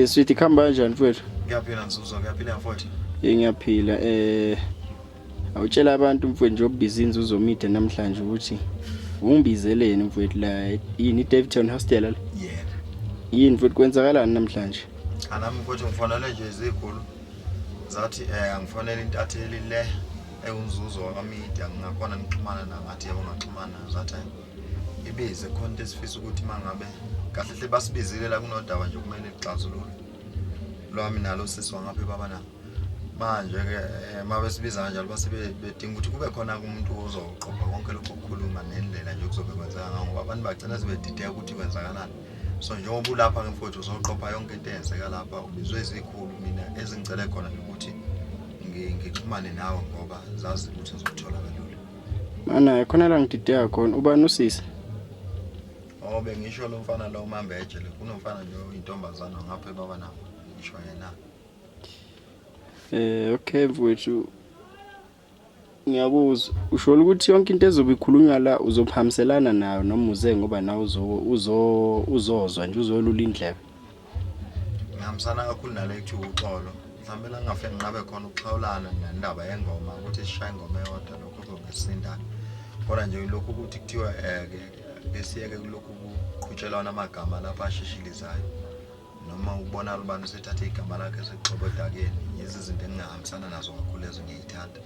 Sweet ikhamba kanjani mfowethu? Ngiyaphila Nzuzo, ngiyaphila mfowethu. Ngiyaphila awutshela abantu mfowethu nje obhizi Nzuzo media namhlanje ukuthi ungibizeleni mfowethu la yini Daveyton Hostel la. Yebo. Yini mfowethu kwenzakalani namhlanje? Anami mfowethu ngifonele nje izikhulu. Zathi angifonele intatheli le eunzuzo wakamedia ngingakona ngixhumana nangathi yebo ngaxhumana zathi ibize khona esifisa ukuthi mangabe kahle hle basibizile la kunodaba nje kumele ixazulule. Lwami nalo siswa ngapha baba na. Manje ke mabe sibiza kanjalo base bedinga ukuthi kube khona umuntu ozoqopha konke lokho ukukhuluma nendlela nje kuzobe kwenzeka ngoba abantu bagcina sebedideka ukuthi kwenzakalani. So njengoba ulapha ngemfowethu uzoqopha yonke into eyenzeka lapha ubizwe izikhulu mina ezingicele khona ukuthi ngixhumane nawe ngoba zazi ukuthi ngizokuthola kalula. Mana khona la ngidideka khona ubani usisi? Oh bengisho lo mfana lo uMambeje le kunomfana nje oyintombazana ngapha baba na. Ngisho yena. Okay mfowethu. Ngiyabuza usho ukuthi yonke into ezobe ikhulunywa la uzophamselana nayo noma uze ngoba nawe uzozwa nje uzolula indlebe. Ngihambisana kakhulu nale kuthi uxolo. Mhlambe la ngafike nqabe khona ukuxhawulana nendaba yengoma ukuthi sishaye ingoma eyodwa lokho kuzobesinda. Kodwa nje lokho ukuthi kuthiwa besiyeke kulokhu kuqhutshelwana amagama lapha ashishilizayo. Noma ubona ubani usethathe igama lakhe sexhobo dakeni yizo izinto engihambisana nazo kakhulu lezo ngiyithanda.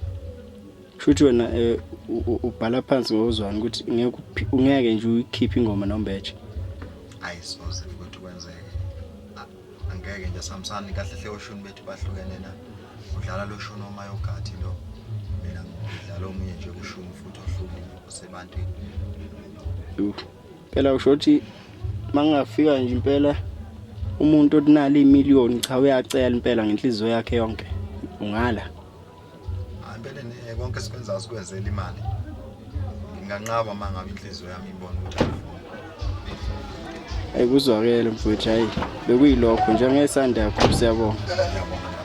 Shuthi wena ubhala phansi ngozwana ukuthi ungeke nje uyikhiphe ingoma noMbeje. Ayisoze futhi kwenzeke. Angeke nje samsani kahle hle oshuni bethu bahlukene na. Udlala lo shuni omayogathi lo. Mina ngidlala omunye nje kushuni futhi ohlukile osebantwini. Phela usho ukuthi mangafika nje impela umuntu otinala imiliyoni cha uyacela impela ngenhliziyo yakhe yonke. Ungala. Impela konke sikwenza sikwenzela imali. Nginganqaba mangabe inhliziyo yami ibona ukuthi ayikuzwakele mfowethu hayi bekuyilokho njengesanda yakho siyabonga. Ngiyabonga.